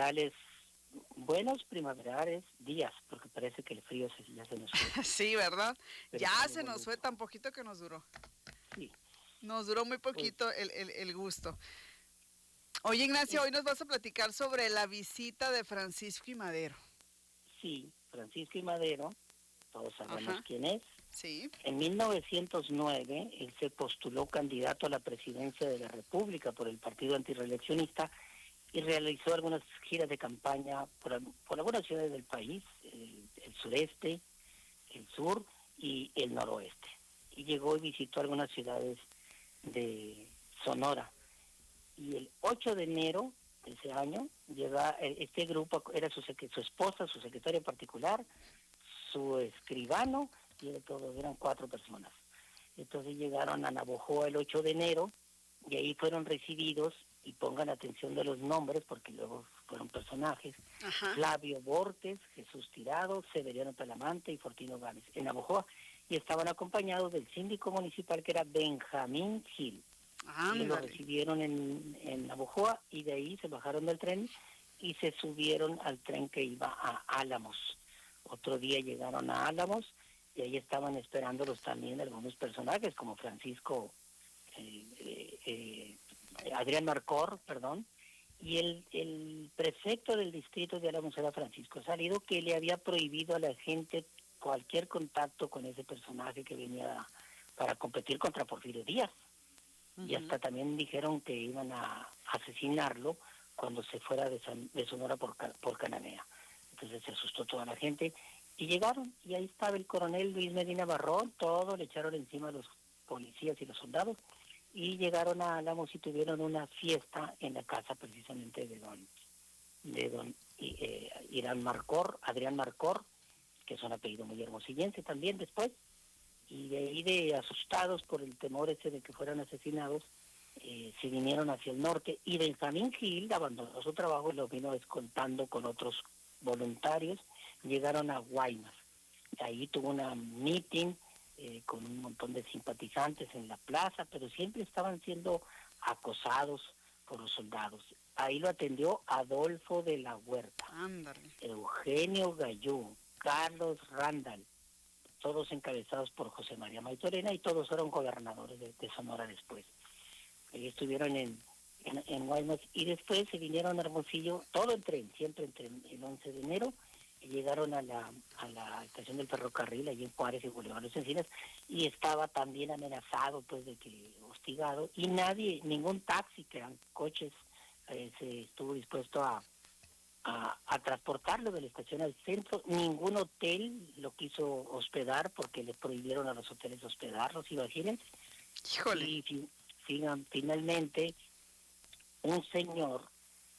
primaverales, buenos primaverales días, porque parece que el frío ya se nos fue, Sí, ¿verdad? pero Ya estuvo se nos fue bonito. tan poquito que nos duró. Sí, Nos duró muy pues poquito el gusto. Oye, Ignacio, y hoy nos vas a platicar sobre la visita de Francisco y Madero. sí, Francisco y Madero, todos sabemos Ajá, quién es. sí. En 1909, él se postuló candidato a la presidencia de la República por el partido antirreeleccionista y realizó algunas giras de campaña por algunas ciudades del país, el sureste, el sur y el noroeste. Y llegó y visitó algunas ciudades de Sonora. Y el 8 de enero de ese año, llega este grupo, era su esposa, su secretario particular, su escribano, y todos eran 4 personas. Entonces llegaron a Navojoa el 8 de enero y ahí fueron recibidos, y pongan atención de los nombres porque luego fueron personajes: Ajá. Flavio Borges, Jesús Tirado, Severiano Talamante y Fortino Gámez en Navojoa, y estaban acompañados del síndico municipal, que era Benjamín Gil. Ellos lo Ándale. recibieron en Navojoa y de ahí se bajaron del tren y se subieron al tren que iba a Álamos. Otro día llegaron a Álamos y ahí estaban esperándolos también algunos personajes como Francisco, Adrián Marcor, perdón, y el prefecto del distrito de Álamos era Francisco Salido, que le había prohibido a la gente cualquier contacto con ese personaje que venía para competir contra Porfirio Díaz. Y Ujú. hasta también dijeron que iban a asesinarlo cuando se fuera de Sonora por Cananea. Entonces se asustó toda la gente y llegaron, y ahí estaba el coronel Luis Medina Barrón, todo le echaron encima a los policías y los soldados, y llegaron a Álamos y tuvieron una fiesta en la casa precisamente de don Irán Marcor, Adrián Marcor, que es un apellido muy hermosillense también después. Y de ahí, de asustados por el temor ese de que fueran asesinados, se vinieron hacia el norte, y Benjamín Gil abandonó su trabajo y lo vino escoltando con otros voluntarios. Llegaron a Guaymas, ahí tuvo una meeting con un montón de simpatizantes en la plaza, pero siempre estaban siendo acosados por los soldados. Ahí lo atendió Adolfo de la Huerta, Ándale. Eugenio Gallú, Carlos Randall, todos encabezados por José María Maitorena, y todos fueron gobernadores de Sonora después. Estuvieron en Guaymas y después se vinieron a Hermosillo, todo en tren, siempre en tren, el 11 de enero, y llegaron a la estación del ferrocarril, allí en Juárez y Boulevard Los Encinas, y estaba también amenazado, pues, de que hostigado, y nadie, ningún taxi, que eran coches, se estuvo dispuesto a transportarlo de la estación al centro. Ningún hotel lo quiso hospedar porque le prohibieron a los hoteles hospedarlos, imagínense. Híjole. Y finalmente un señor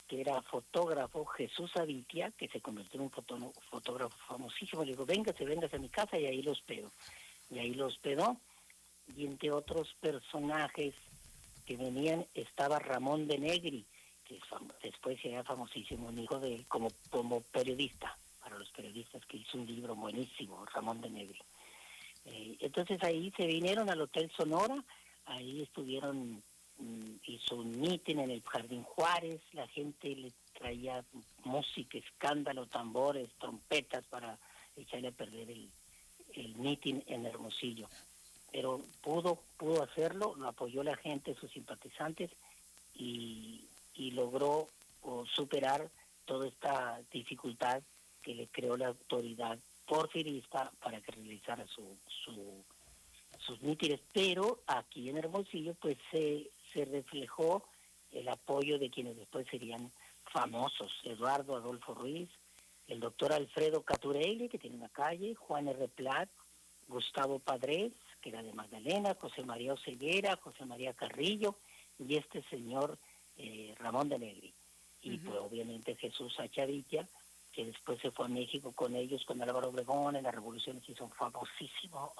que era fotógrafo, Jesús Avitia, que se convirtió en un fotógrafo famosísimo, le dijo: véngase a mi casa, y ahí lo hospedó. Y ahí lo hospedó, y entre otros personajes que venían estaba Ramón de Negri, que después sería famosísimo, un hijo de él, como periodista, para los periodistas, que hizo un libro buenísimo, Ramón de Negri. Entonces ahí se vinieron al Hotel Sonora, ahí estuvieron, hizo un mitin en el Jardín Juárez, la gente le traía música, escándalo, tambores, trompetas para echarle a perder el mitin en Hermosillo. Pero pudo hacerlo, lo apoyó la gente, sus simpatizantes, y logró superar toda esta dificultad que le creó la autoridad porfirista para que realizara sus mítines. Pero aquí en Hermosillo pues se reflejó el apoyo de quienes después serían famosos: Eduardo Adolfo Ruiz, el doctor Alfredo Caturelli, que tiene una calle, Juan R. Plat, Gustavo Padres, que era de Magdalena, José María Oseguera, José María Carrillo, y este señor Ramón de Negri. Y Ujú. pues obviamente Jesús Achavitia, que después se fue a México con ellos, con Álvaro Obregón, en la Revolución, se hizo un famosísimo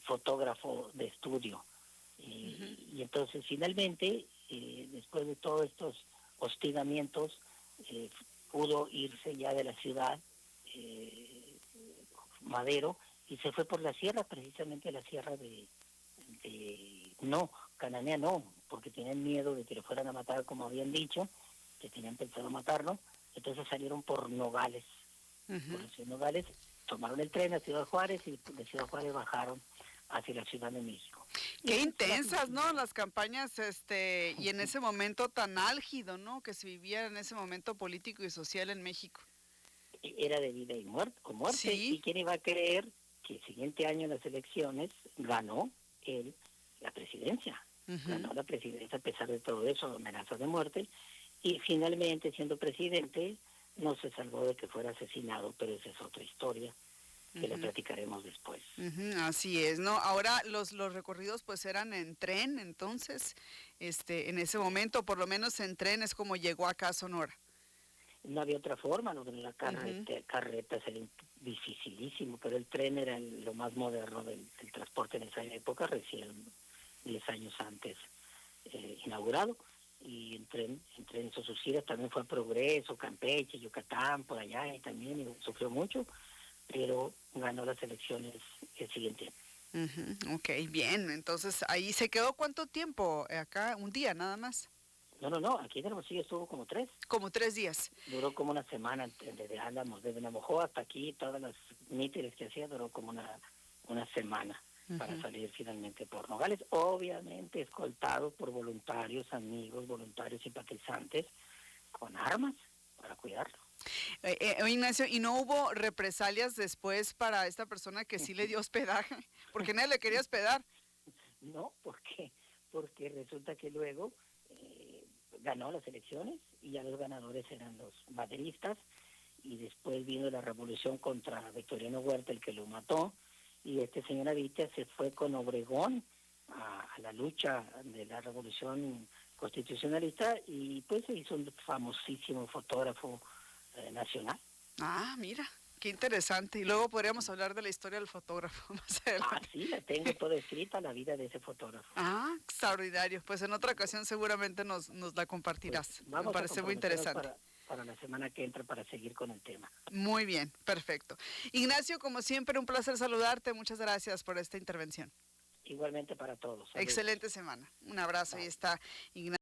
fotógrafo de estudio. Ujú. Y entonces finalmente, después de todos estos hostigamientos, eh, pudo irse ya de la ciudad, eh, Madero, y se fue por la sierra, precisamente la sierra no, Cananea no, porque tenían miedo de que le fueran a matar, como habían dicho, que tenían pensado matarlo, entonces salieron por Nogales. Por la ciudad de Nogales, tomaron el tren a Ciudad Juárez y de Ciudad Juárez bajaron hacia la Ciudad de México. Qué intensas, ¿no? Las campañas, y en ese momento tan álgido, ¿no? Que se vivía en ese momento político y social en México. Era de vida y muerte, o muerte. Sí. ¿Y quién iba a creer que el siguiente año en las elecciones ganó él la presidencia? Ganó la presidencia a pesar de todo eso, amenazas de muerte, y finalmente, siendo presidente, no se salvó de que fuera asesinado, pero esa es otra historia que la platicaremos después. Así es, ¿no? Ahora los recorridos pues eran en tren, entonces, en ese momento, por lo menos en tren es como llegó acá a Sonora. No había otra forma, lo de la carreta sería dificilísimo, pero el tren era lo más moderno del transporte en esa época, recién 10 años antes inaugurado, y en tren hizo sus giras, también fue a Progreso, Campeche, Yucatán, por allá, y también sufrió mucho, pero ganó las elecciones el siguiente año. Ok, bien, entonces ahí se quedó ¿cuánto tiempo? Acá, un día nada más. No, aquí en Hermosillo estuvo como 3. Como 3 días. Duró como una semana desde Álamos, desde Navajo hasta aquí, todas las mítines que hacía duró como una semana para salir finalmente por Nogales, obviamente escoltado por voluntarios, amigos, voluntarios simpatizantes, con armas para cuidarlo. Ignacio, ¿y no hubo represalias después para esta persona que sí le dio hospedaje? Porque nadie le quería hospedar. No, porque resulta que luego ganó las elecciones y ya los ganadores eran los maderistas, y después vino la revolución contra Victoriano Huerta, el que lo mató, y este señor Avitia se fue con Obregón a la lucha de la revolución constitucionalista, y pues se hizo un famosísimo fotógrafo nacional. Ah, mira, qué interesante. Y luego podríamos hablar de la historia del fotógrafo más adelante. Sí, la tengo toda escrita, la vida de ese fotógrafo. Ah, extraordinario. Pues en otra ocasión seguramente nos la compartirás. Pues me parece muy interesante. Para la semana que entra, para seguir con el tema. Muy bien, perfecto. Ignacio, como siempre, un placer saludarte. Muchas gracias por esta intervención. Igualmente para todos. Saludos. Excelente semana. Un abrazo. Ahí está Ignacio.